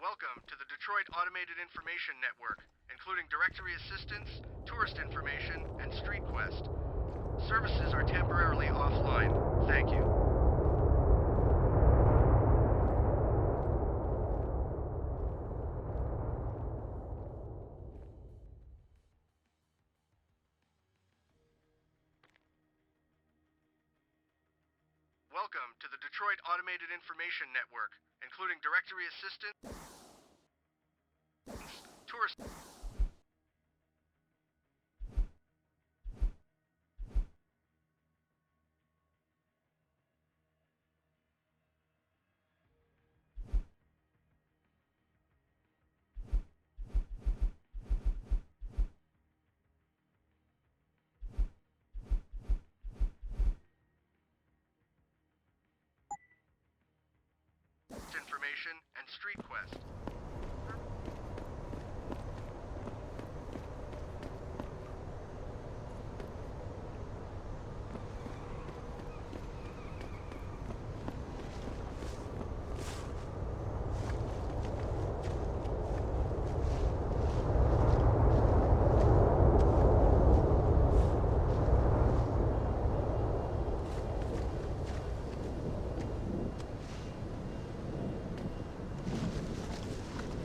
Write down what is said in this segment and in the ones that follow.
Welcome to the Detroit Automated Information Network, including directory assistance, tourist information, and street quest. Services are temporarily offline. Thank you. Welcome to the Detroit Automated Information Network, including directory assistance, tourist... information and street quest.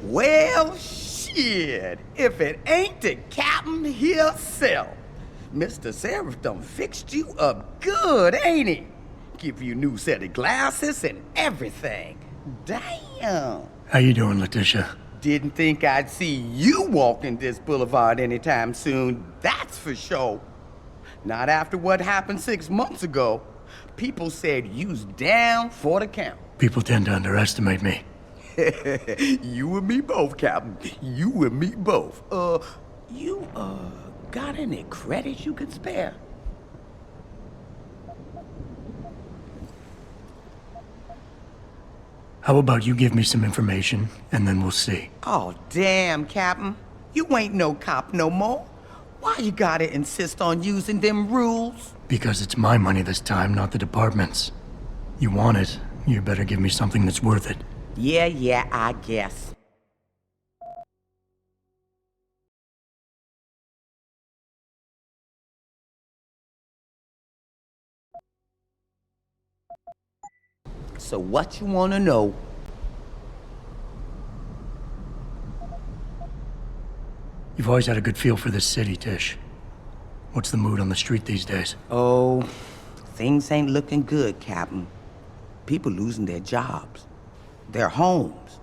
Well, shit, if it ain't the captain himself. Mr. Sarif done fixed you up good, ain't he? Give you a new set of glasses and everything. Damn. How you doing, Letitia? Didn't think I'd see you walking this boulevard anytime soon, that's for sure. Not after what happened 6 months ago. People said you's down for the count. People tend to underestimate me. You and me both, Captain. You and me both. You got any credits you could spare? How about you give me some information, and then we'll see. Oh, damn, Captain. You ain't no cop no more. Why you gotta insist on using them rules? Because it's my money this time, not the department's. You want it, you better give me something that's worth it. Yeah, I guess. So what you wanna know? You've always had a good feel for this city, Tish. What's the mood on the street these days? Oh, things ain't looking good, Captain. People losing their jobs, their homes,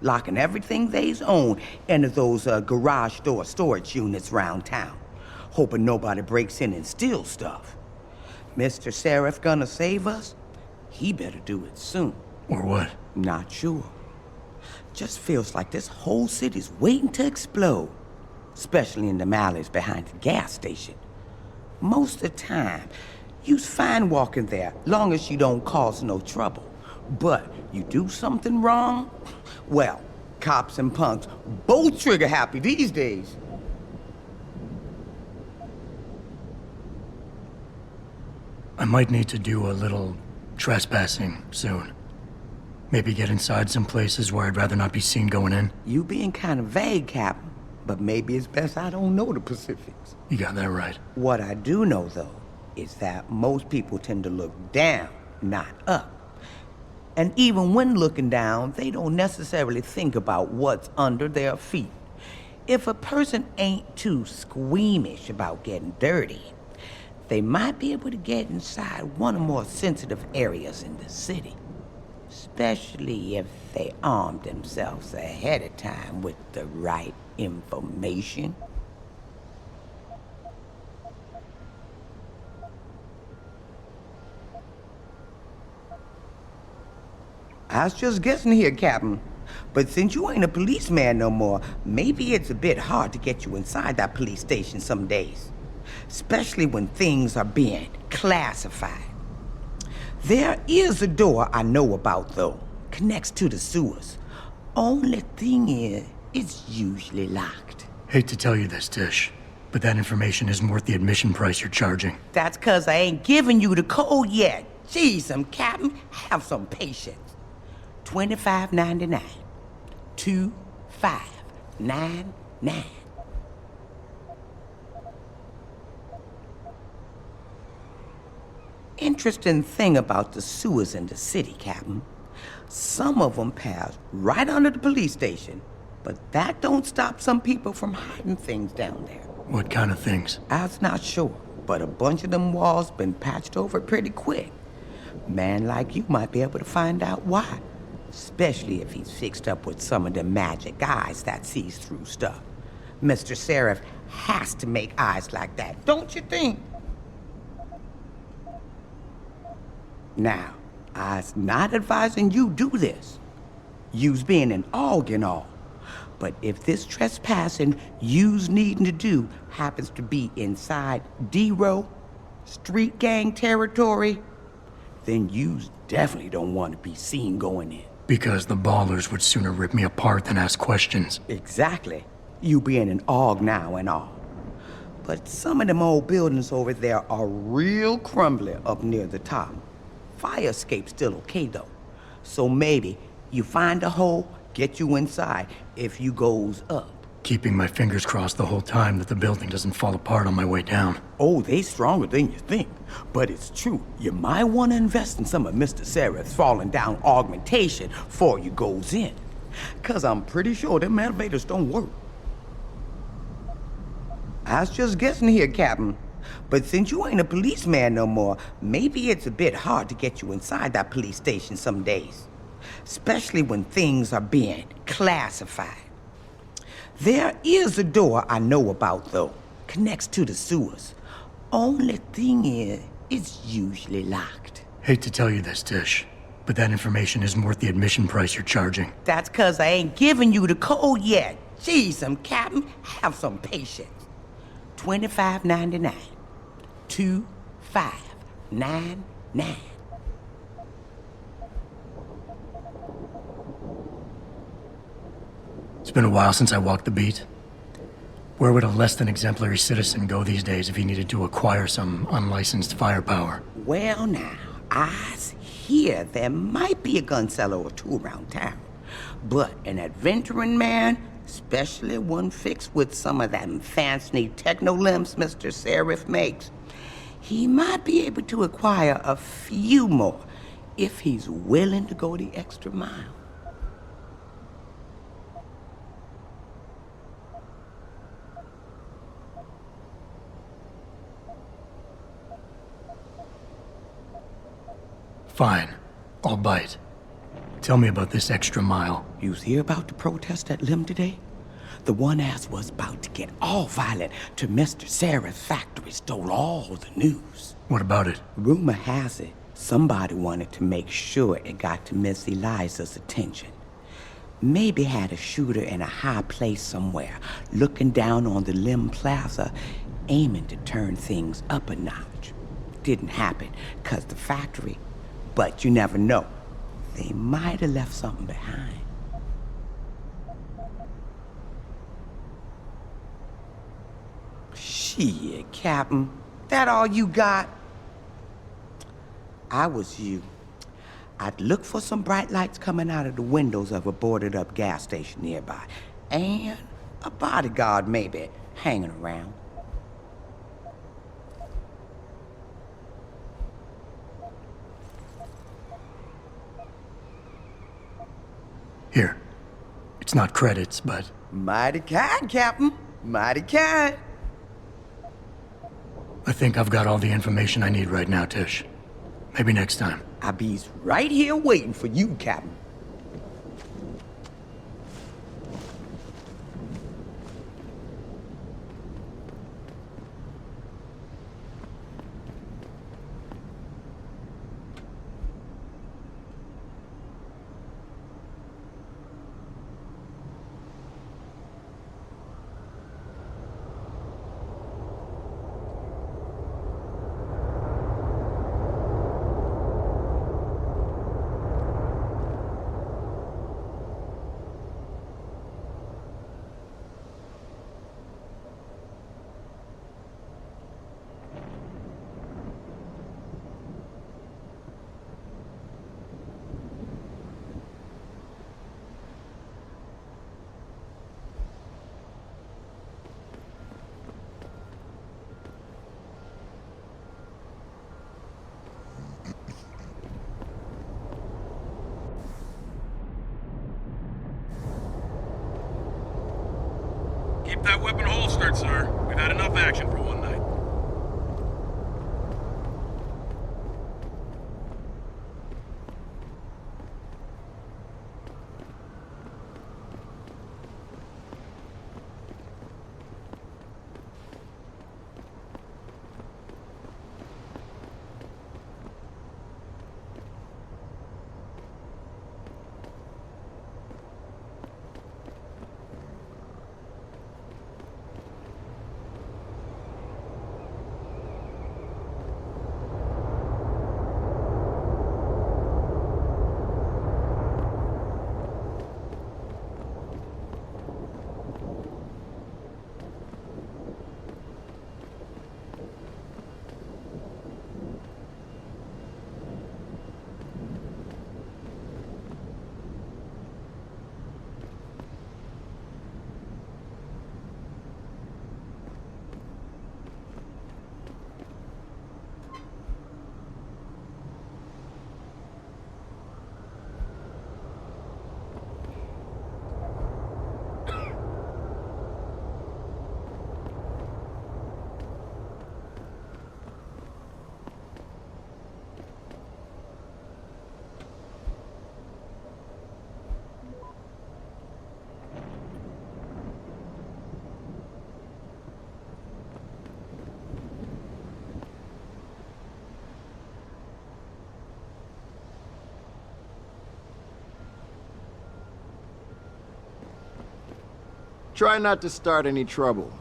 locking everything they's own into those garage door storage units round town, hoping nobody breaks in and steals stuff. Mr. Sarif gonna save us? He better do it soon. Or what? Not sure. Just feels like this whole city's waiting to explode, especially in the alleys behind the gas station. Most of the time, you's fine walking there, long as you don't cause no trouble. But you do something wrong? Well, cops and punks both trigger happy these days. I might need to do a little trespassing soon. Maybe get inside some places where I'd rather not be seen going in. You being kind of vague, Captain, but maybe it's best I don't know the specifics. You got that right. What I do know, though, is that most people tend to look down, not up. And even when looking down, they don't necessarily think about what's under their feet. If a person ain't too squeamish about getting dirty, they might be able to get inside one of the more sensitive areas in the city. Especially if they armed themselves ahead of time with the right information. I was just guessing here, Captain. But since you ain't a policeman no more, maybe it's a bit hard to get you inside that police station some days. Especially when things are being classified. There is a door I know about, though. Connects to the sewers. Only thing is, it's usually locked. Hate to tell you this, Tish, but that information isn't worth the admission price you're charging. That's 'cause I ain't giving you the code yet. Jeez, Captain, have some patience. $25.99. 2599. Interesting thing about the sewers in the city, Captain. Some of them pass right under the police station, but that don't stop some people from hiding things down there. What kind of things? I was not sure, but a bunch of them walls been patched over pretty quick. Man like you might be able to find out why, especially if he's fixed up with some of the magic eyes that sees through stuff. Mr. Sarif has to make eyes like that, don't you think? Now, I's not advising you do this. You's being an aug and all. But if this trespassing you's needing to do happens to be inside D-Row, street gang territory, then you's definitely don't want to be seen going in. Because the ballers would sooner rip me apart than ask questions. Exactly. You being an aug now and all. But some of them old buildings over there are real crumbly up near the top. Fire escape's still okay though. So maybe you find a hole, get you inside if you goes up. Keeping my fingers crossed the whole time that the building doesn't fall apart on my way down. Oh, they stronger than you think. But it's true. You might want to invest in some of Mr. Sarif's falling down augmentation before you goes in. Cause I'm pretty sure them elevators don't work. I was just guessing here, Captain. But since you ain't a policeman no more, maybe it's a bit hard to get you inside that police station some days. Especially when things are being classified. There is a door I know about, though. Connects to the sewers. Only thing is, it's usually locked. Hate to tell you this, Tish, but that information isn't worth the admission price you're charging. That's 'cause I ain't giving you the code yet. Jeez, Captain, have some patience. $25.99. 2599. It's been a while since I walked the beat. Where would a less than exemplary citizen go these days if he needed to acquire some unlicensed firepower? Well now, I hear there might be a gun seller or two around town. But an adventuring man, especially one fixed with some of them fancy techno-limbs Mr. Sarif makes, he might be able to acquire a few more if he's willing to go the extra mile. Fine. I'll bite. Tell me about this extra mile. You hear about the protest at Lim today? The one ass was about to get all violent till Mr. Sarif's factory stole all the news. What about it? Rumor has it, somebody wanted to make sure it got to Miss Eliza's attention. Maybe had a shooter in a high place somewhere, looking down on the Lim Plaza, aiming to turn things up a notch. Didn't happen, 'cause the factory, but you never know. They might have left something behind. Shit, Captain. That all you got? I was you. I'd look for some bright lights coming out of the windows of a boarded-up gas station nearby. And a bodyguard, maybe, hanging around. Here. It's not credits, but... Mighty kind, Captain. Mighty kind. I think I've got all the information I need right now, Tish. Maybe next time. I be's right here waiting for you, Captain. Keep that weapon holstered, sir. We've had enough action for one night. Try not to start any trouble.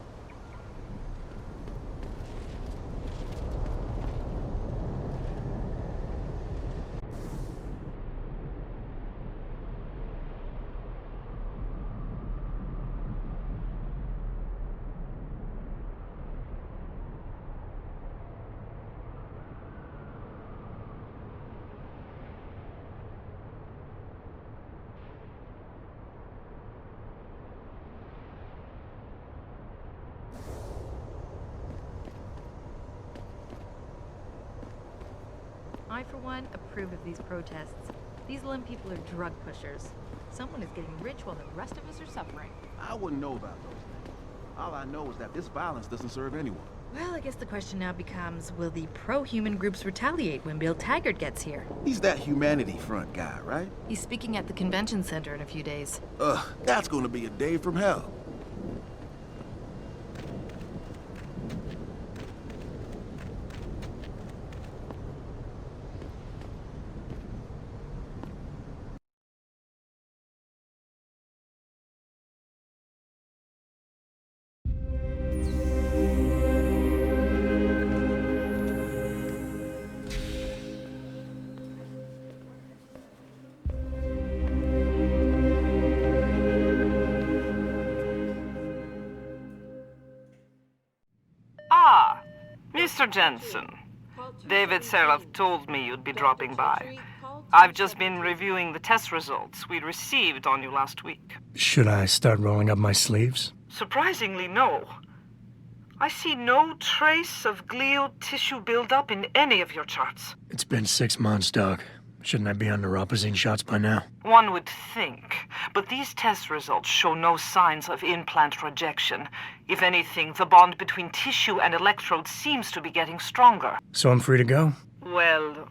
I, for one, approve of these protests. These limb people are drug pushers. Someone is getting rich while the rest of us are suffering. I wouldn't know about those things. All I know is that this violence doesn't serve anyone. Well, I guess the question now becomes, will the pro-human groups retaliate when Bill Taggart gets here? He's that humanity front guy, right? He's speaking at the convention center in a few days. Ugh, that's gonna be a day from hell. Ah, Mr. Jensen. David Sarif told me you'd be dropping by. I've just been reviewing the test results we received on you last week. Should I start rolling up my sleeves? Surprisingly, no. I see no trace of glial tissue buildup in any of your charts. It's been 6 months, Doc. Shouldn't I be on neuropozyne shots by now? One would think, but these test results show no signs of implant rejection. If anything, the bond between tissue and electrodes seems to be getting stronger. So I'm free to go? Well,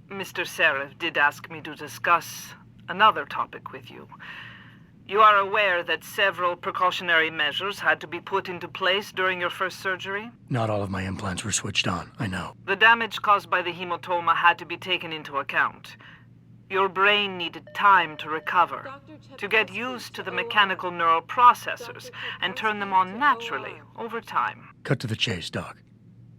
Mr. Sarif did ask me to discuss another topic with you. You are aware that several precautionary measures had to be put into place during your first surgery? Not all of my implants were switched on, I know. The damage caused by the hematoma had to be taken into account. Your brain needed time to recover, to get used to the mechanical neural processors and turn them on naturally over time. Cut to the chase, Doc.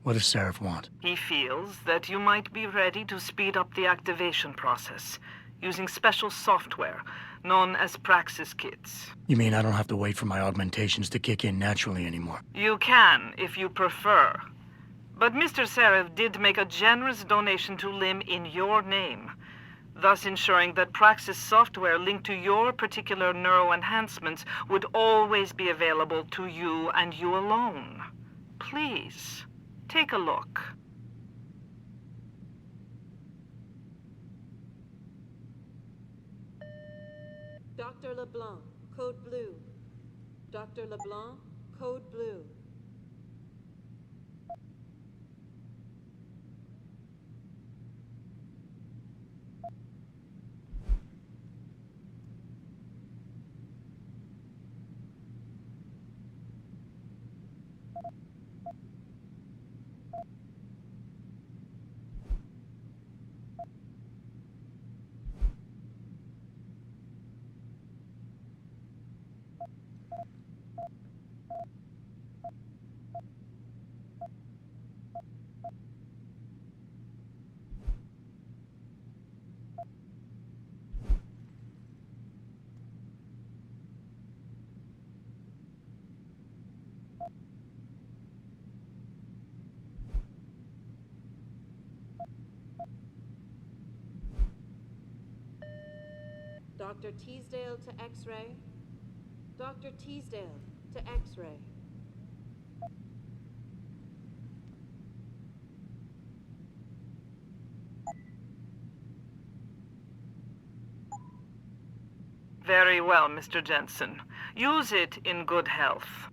What does Sarif want? He feels that you might be ready to speed up the activation process using special software known as Praxis kits. You mean I don't have to wait for my augmentations to kick in naturally anymore? You can, if you prefer. But Mr. Sarif did make a generous donation to LIM in your name, thus ensuring that Praxis software linked to your particular neuroenhancements would always be available to you and you alone. Please, take a look. Dr. LeBlanc, code blue. Dr. LeBlanc, code blue. Dr. Teasdale to X-ray. Dr. Teasdale to X-ray. Very well, Mr. Jensen. Use it in good health.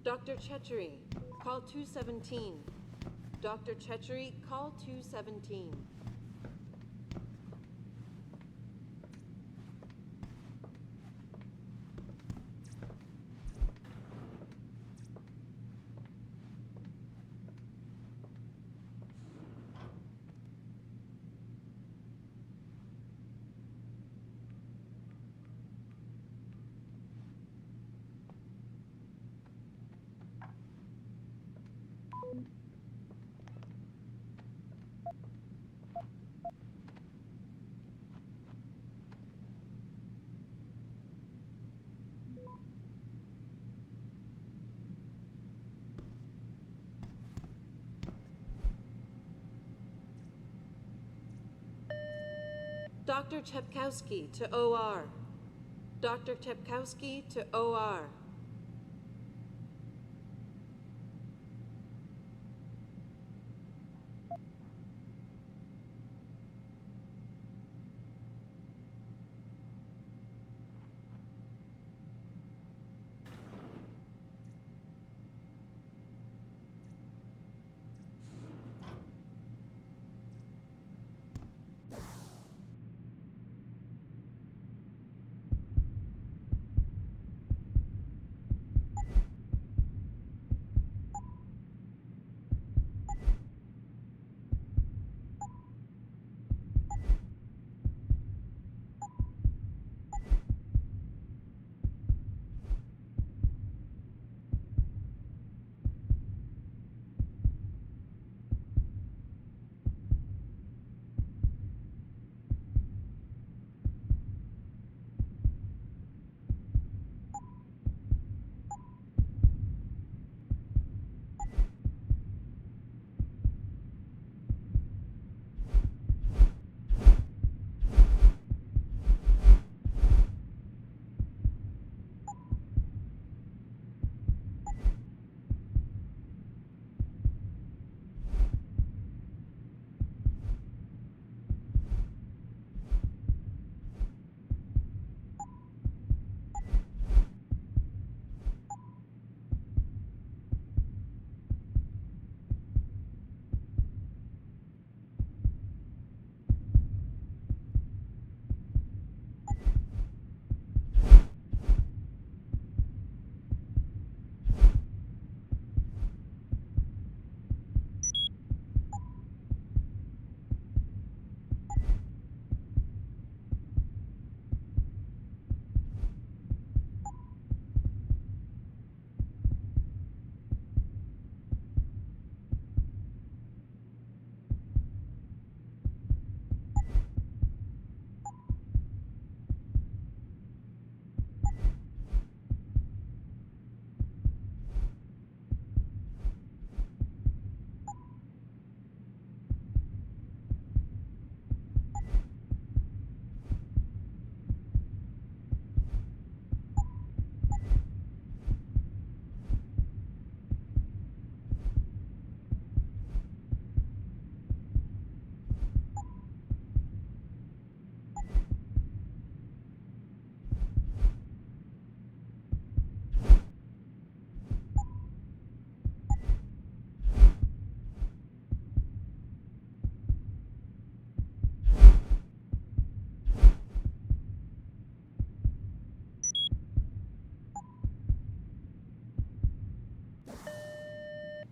Dr. CUTxI, call 217. Dr. CUTxI, call 217. Dr. Chepkowski to OR. Dr. Chepkowski to OR.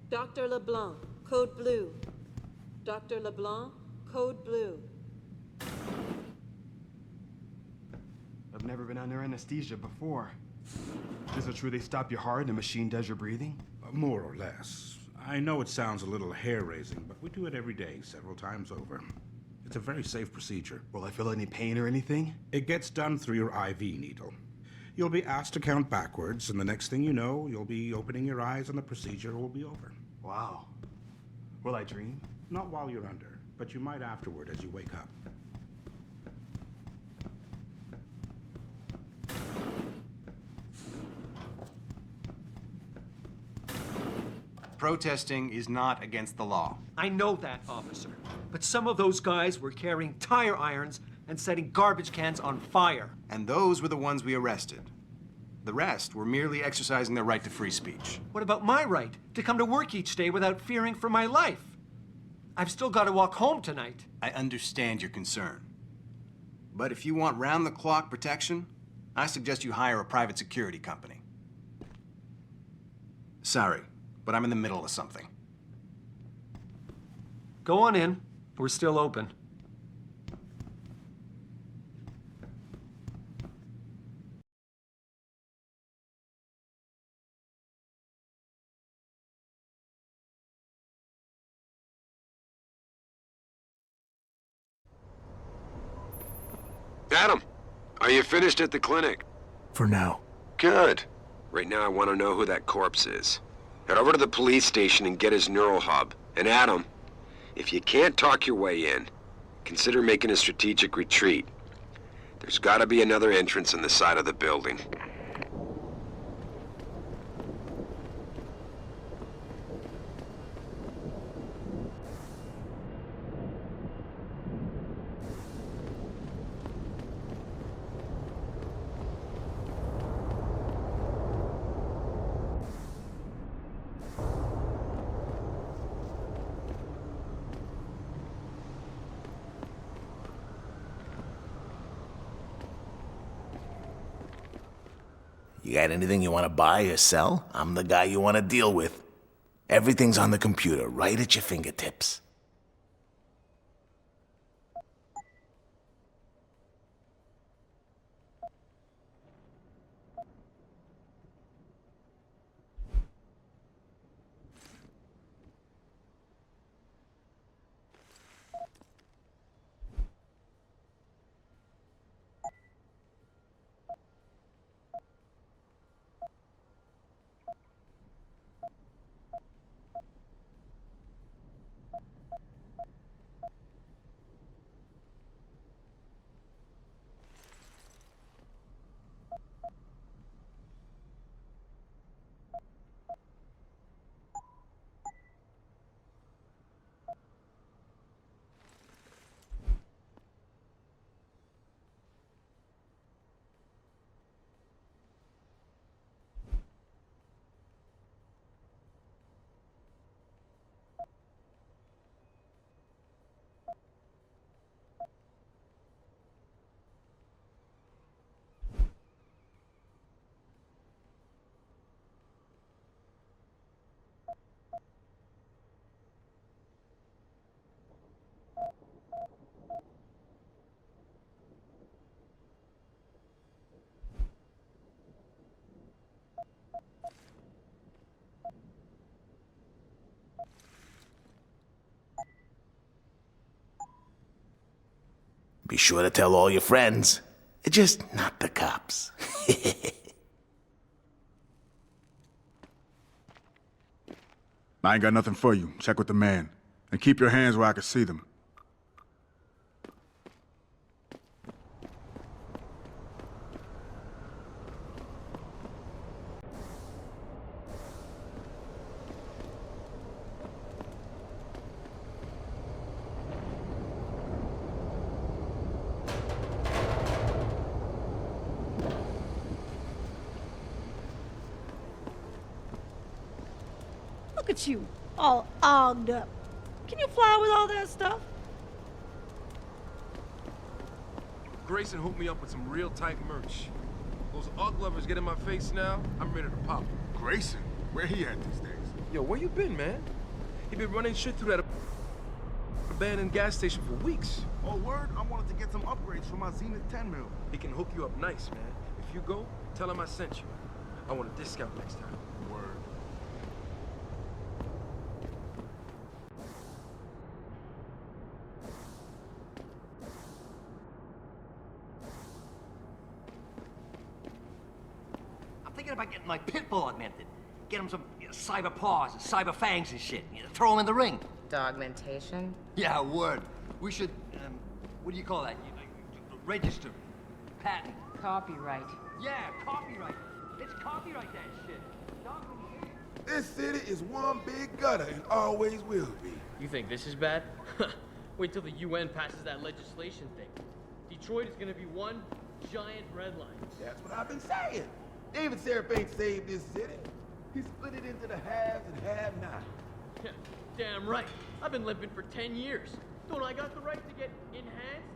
Dr. LeBlanc, code blue. Dr. LeBlanc, code blue. I've never been under anesthesia before. Is it true they stop your heart and the machine does your breathing? More or less. I know it sounds a little hair-raising, but we do it every day, several times over. It's a very safe procedure. Will I feel any pain or anything? It gets done through your IV needle. You'll be asked to count backwards, and the next thing you know, you'll be opening your eyes and the procedure will be over. Wow. Will I dream? Not while you're under, but you might afterward as you wake up. Protesting is not against the law. I know that, officer. But some of those guys were carrying tire irons and setting garbage cans on fire. And those were the ones we arrested. The rest were merely exercising their right to free speech. What about my right to come to work each day without fearing for my life? I've still got to walk home tonight. I understand your concern. But if you want round-the-clock protection, I suggest you hire a private security company. Sorry, but I'm in the middle of something. Go on in. We're still open. Adam, are you finished at the clinic? For now. Good. Right now I want to know who that corpse is. Head over to the police station and get his neural hub. And Adam, if you can't talk your way in, consider making a strategic retreat. There's got to be another entrance in the side of the building. You got anything you want to buy or sell? I'm the guy you want to deal with. Everything's on the computer, right at your fingertips. Be sure to tell all your friends. Just not the cops. I ain't got nothing for you. Check with the man. And keep your hands where I can see them. Look at you, all ogged up. Can you fly with all that stuff? Grayson hooked me up with some real tight merch. Those Ugg lovers get in my face now, I'm ready to pop. Grayson? Where he at these days? Yo, where you been, man? You been running shit through that abandoned gas station for weeks. Oh, word? I wanted to get some upgrades for my Zenith 10 mil. He can hook you up nice, man. If you go, tell him I sent you. I want a discount next time. Word. I'm thinking about getting my pit bull augmented. Get him some cyber paws and cyber fangs and shit. Throw him in the ring. Dogmentation? Yeah, word. We should, what do you call that? Register. Patent. Copyright. Yeah, copyright. Let's copyright that shit. Dogmentation. This city is one big gutter and always will be. You think this is bad? Wait till the UN passes that legislation thing. Detroit is gonna be one giant red line. That's what I've been saying. David Sarif ain't saved this city. He split it into the haves and have-nots. Damn right. I've been limping for 10 years. Don't I got the right to get enhanced?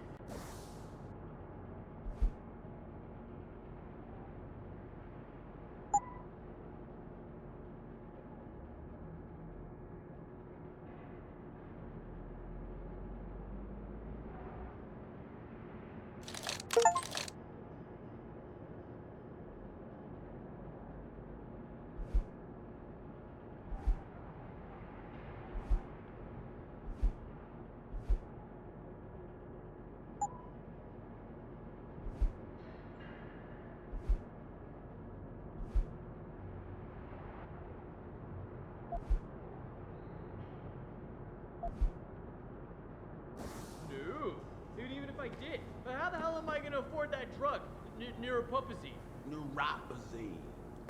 I did. But how the hell am I gonna afford that drug? Neuropathy. Neuropathy.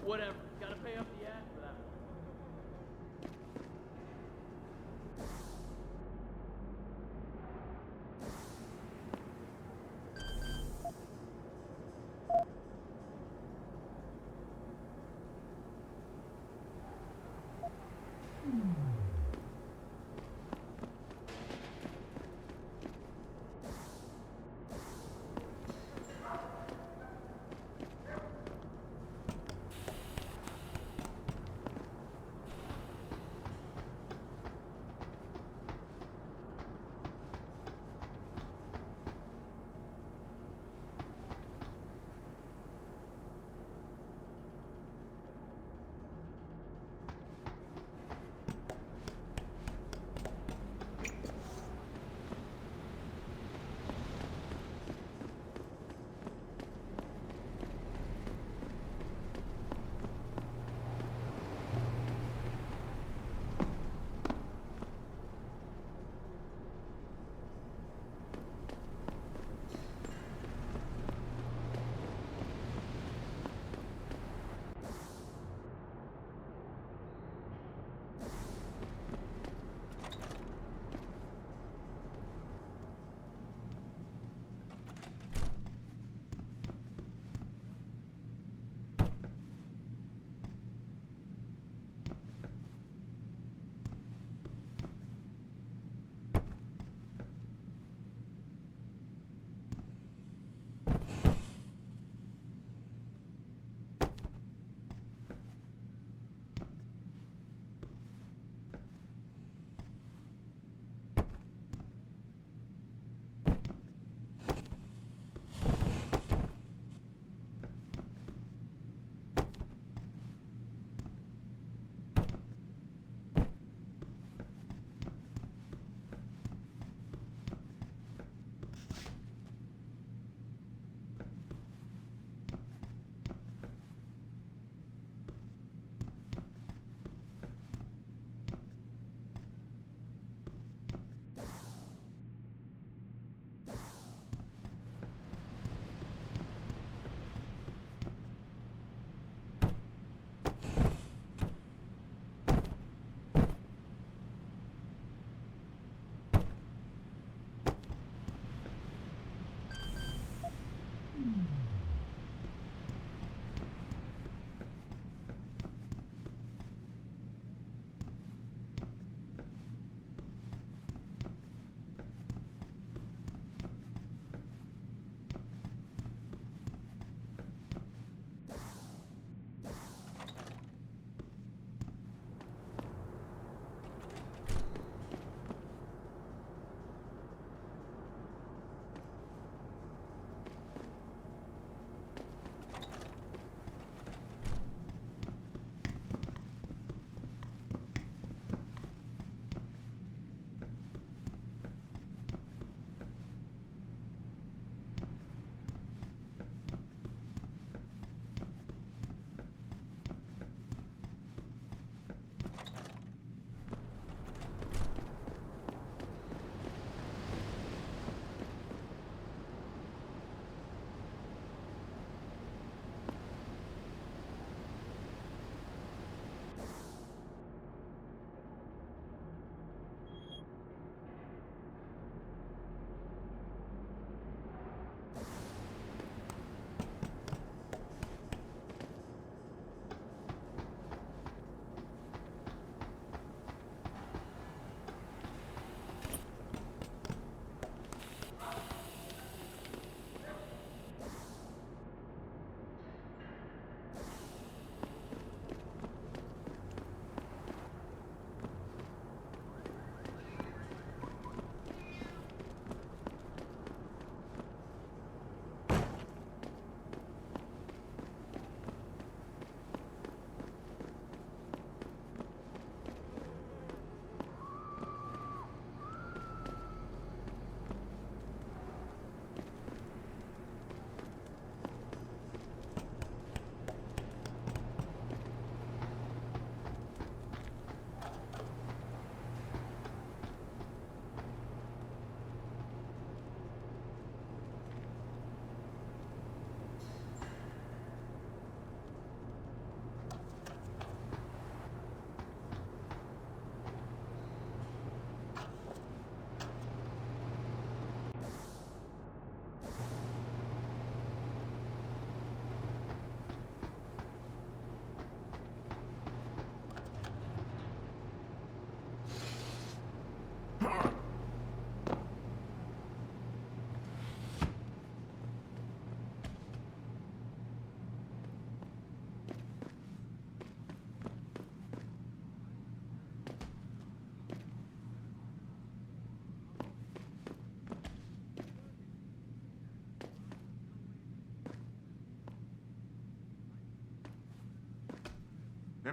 Whatever. Gotta pay up the ass for that one.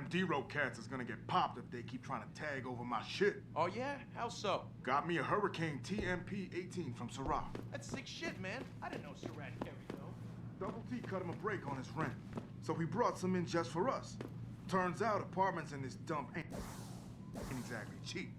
Them D-Row cats is gonna get popped if they keep trying to tag over my shit. Oh yeah? How so? Got me a Hurricane TMP-18 from Sarif. That's sick shit, man. I didn't know Sarat carried those. Double T cut him a break on his rent, so he brought some in just for us. Turns out apartments in this dump ain't exactly cheap.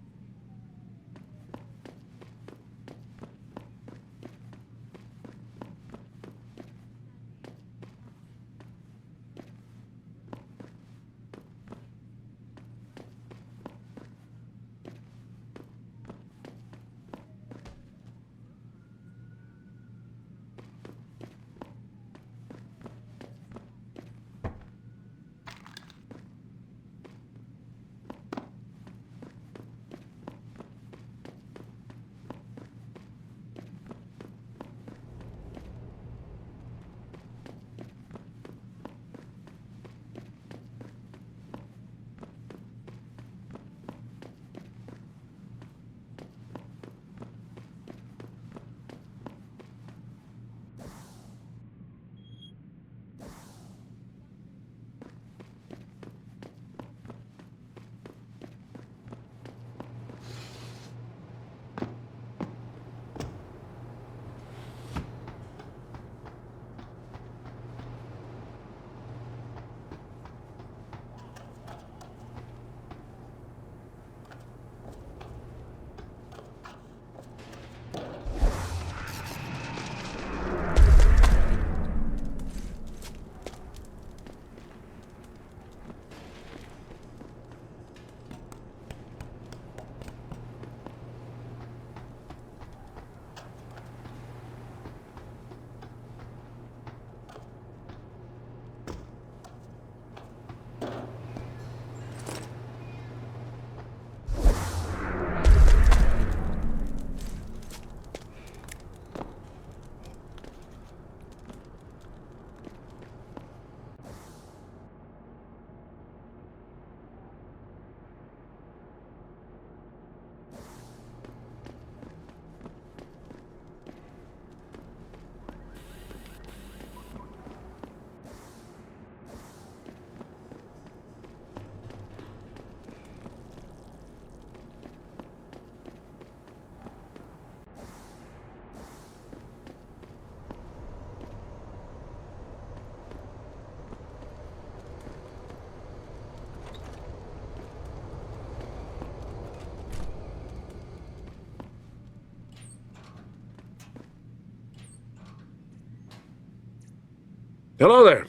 Hello there.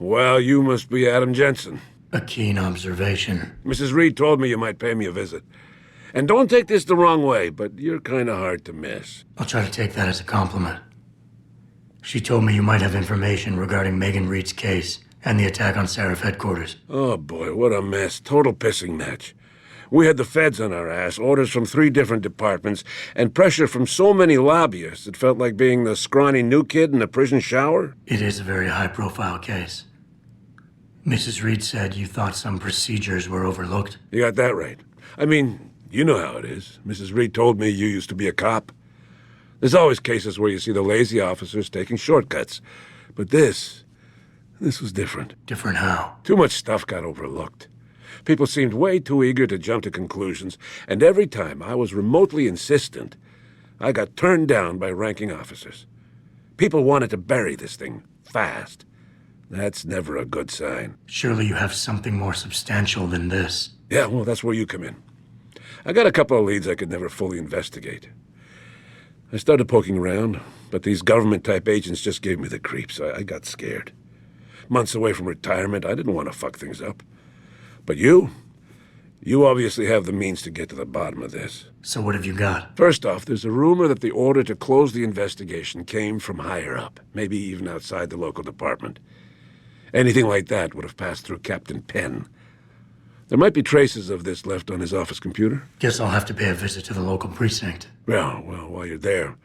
Well, you must be Adam Jensen. A keen observation. Mrs. Reed told me you might pay me a visit. And don't take this the wrong way, but you're kind of hard to miss. I'll try to take that as a compliment. She told me you might have information regarding Megan Reed's case and the attack on Sarif headquarters. Oh boy, what a mess. Total pissing match. We had the feds on our ass, orders from 3 different departments, and pressure from so many lobbyists it felt like being the scrawny new kid in the prison shower. It is a very high-profile case. Mrs. Reed said you thought some procedures were overlooked. You got that right. I mean, you know how it is. Mrs. Reed told me you used to be a cop. There's always cases where you see the lazy officers taking shortcuts. But this was different. Different how? Too much stuff got overlooked. People seemed way too eager to jump to conclusions, and every time I was remotely insistent, I got turned down by ranking officers. People wanted to bury this thing fast. That's never a good sign. Surely you have something more substantial than this. Yeah, well, that's where you come in. I got a couple of leads I could never fully investigate. I started poking around, but these government-type agents just gave me the creeps. I got scared. Months away from retirement, I didn't want to fuck things up. But you obviously have the means to get to the bottom of this. So what have you got? First off, there's a rumor that the order to close the investigation came from higher up, maybe even outside the local department. Anything like that would have passed through Captain Penn. There might be traces of this left on his office computer. Guess I'll have to pay a visit to the local precinct. Well, while you're there,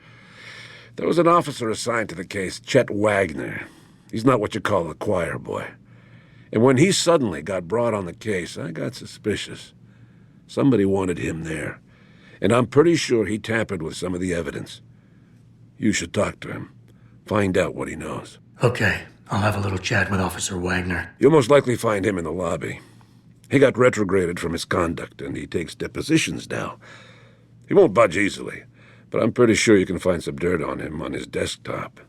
there was an officer assigned to the case, Chet Wagner. He's not what you call a choir boy. And when he suddenly got brought on the case, I got suspicious. Somebody wanted him there. And I'm pretty sure he tampered with some of the evidence. You should talk to him. Find out what he knows. Okay, I'll have a little chat with Officer Wagner. You'll most likely find him in the lobby. He got retrograded from his conduct, and he takes depositions now. He won't budge easily, but I'm pretty sure you can find some dirt on him on his desktop.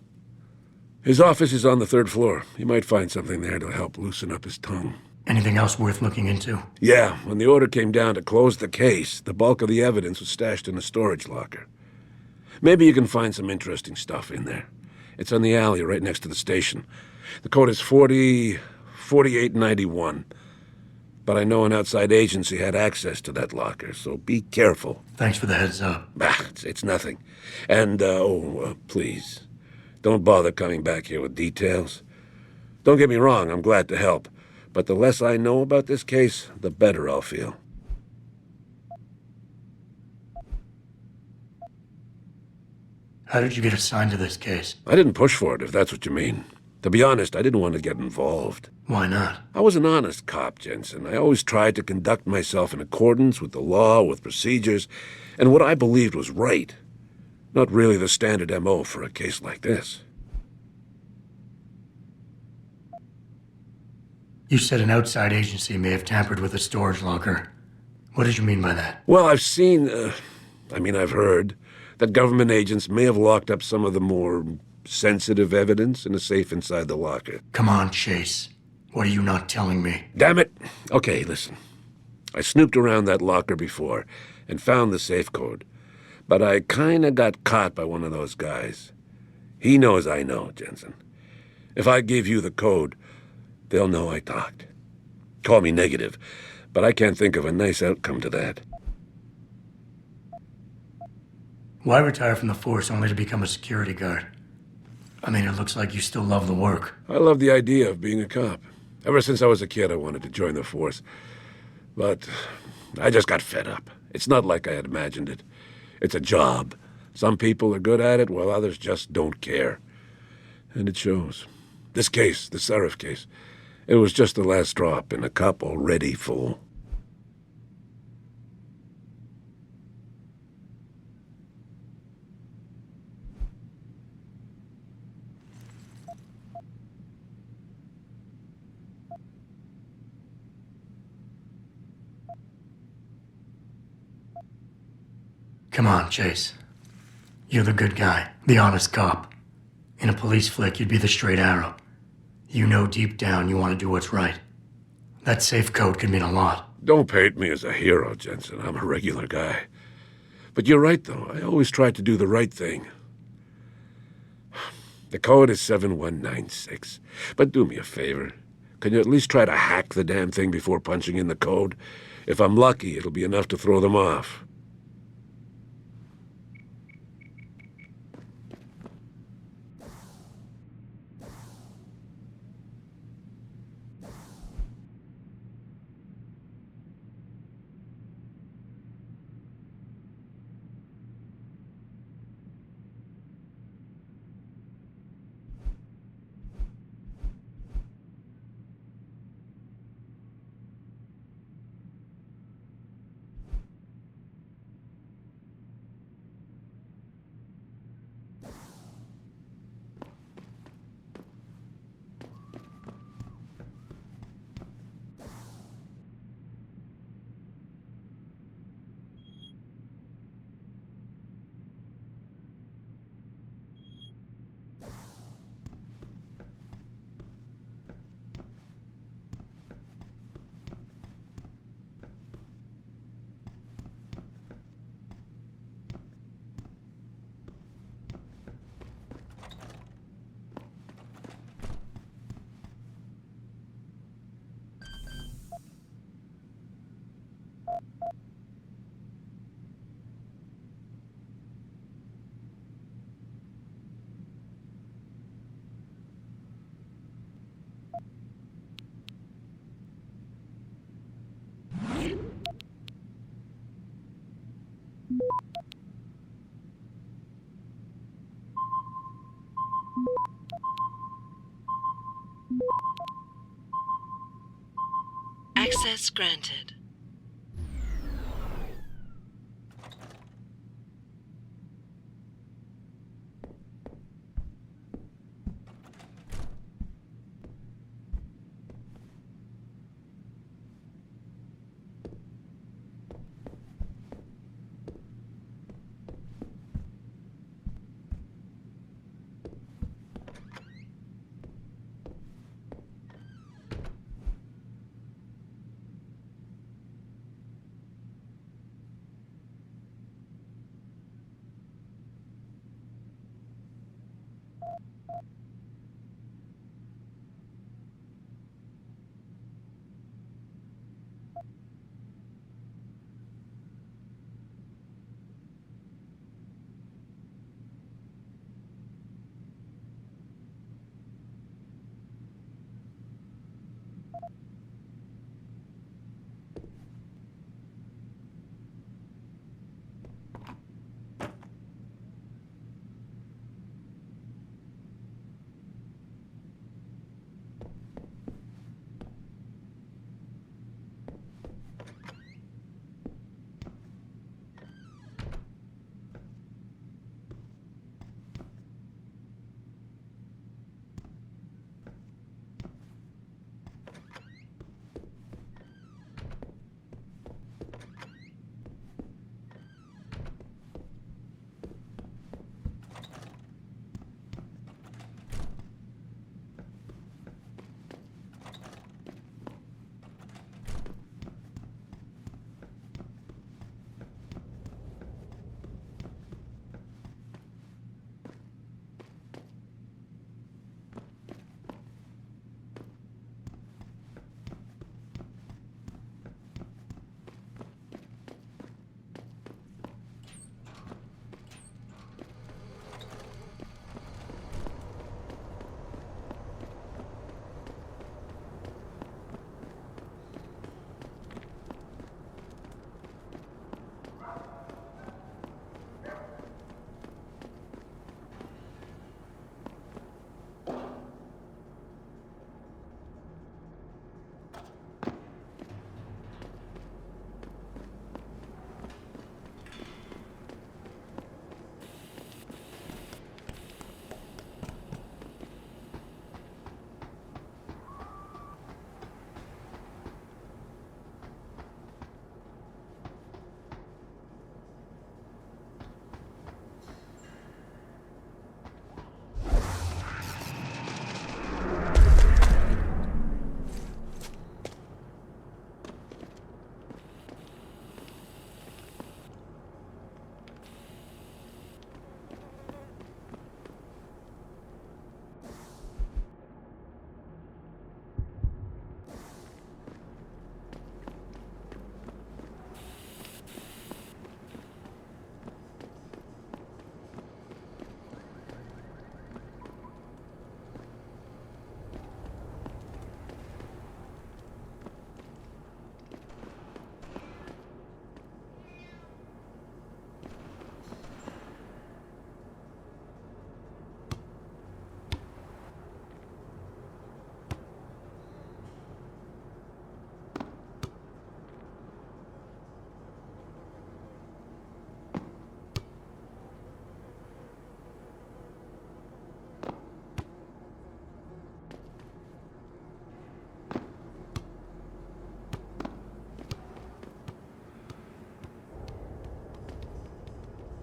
His office is on the 3rd floor. You might find something there to help loosen up his tongue. Anything else worth looking into? Yeah, when the order came down to close the case, the bulk of the evidence was stashed in a storage locker. Maybe you can find some interesting stuff in there. It's on the alley right next to the station. The code is 4891. But I know an outside agency had access to that locker, so be careful. Thanks for the heads up. Bah, it's nothing. And, please, don't bother coming back here with details. Don't get me wrong, I'm glad to help. But the less I know about this case, the better I'll feel. How did you get assigned to this case? I didn't push for it, if that's what you mean. To be honest, I didn't want to get involved. Why not? I was an honest cop, Jensen. I always tried to conduct myself in accordance with the law, with procedures, and what I believed was right. Not really the standard MO for a case like this. You said an outside agency may have tampered with a storage locker. What did you mean by that? Well, I've heard that government agents may have locked up some of the more sensitive evidence in a safe inside the locker. Come on, Chase. What are you not telling me? Damn it! Okay, listen. I snooped around that locker before and found the safe code. But I kinda got caught by one of those guys. He knows I know, Jensen. If I give you the code, they'll know I talked. Call me negative, but I can't think of a nice outcome to that. Why retire from the force only to become a security guard? I mean, it looks like you still love the work. I love the idea of being a cop. Ever since I was a kid, I wanted to join the force. But I just got fed up. It's not like I had imagined it. It's a job. Some people are good at it, while others just don't care. And it shows. This case, the Sarif case, it was just the last drop in a cup already full. Come on, Chase. You're the good guy, the honest cop. In a police flick, you'd be the straight arrow. You know deep down you want to do what's right. That safe code could mean a lot. Don't paint me as a hero, Jensen. I'm a regular guy. But you're right, though. I always tried to do the right thing. The code is 7196. But do me a favor. Can you at least try to hack the damn thing before punching in the code? If I'm lucky, it'll be enough to throw them off. Access granted.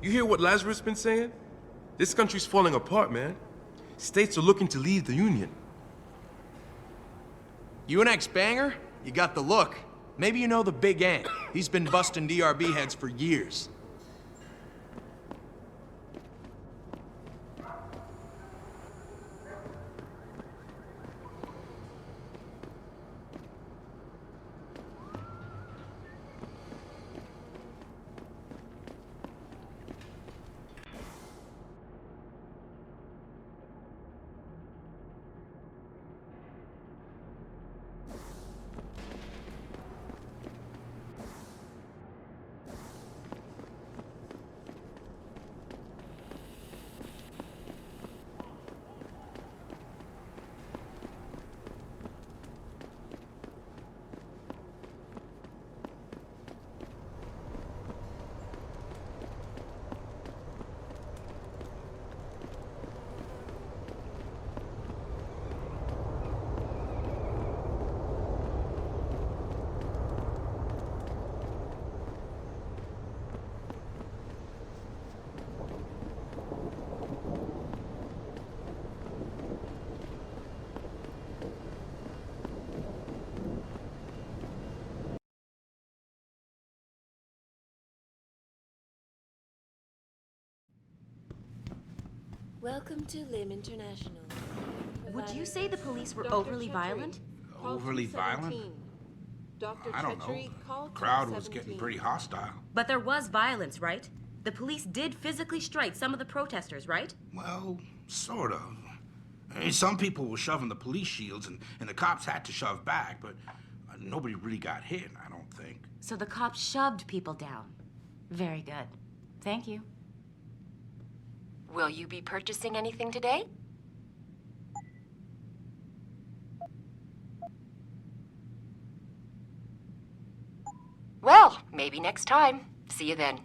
You hear what Lazarus been saying? This country's falling apart, man. States are looking to leave the Union. You an ex-banger? You got the look. Maybe you know the Big Ant. He's been busting DRB heads for years. Welcome to Lim International. Would you say the police were overly violent? Overly violent? I don't know. The crowd was getting pretty hostile. But there was violence, right? The police did physically strike some of the protesters, right? Well, sort of. I mean, some people were shoving the police shields, and the cops had to shove back, but nobody really got hit, I don't think. So the cops shoved people down. Very good. Thank you. Will you be purchasing anything today? Well, maybe next time. See you then.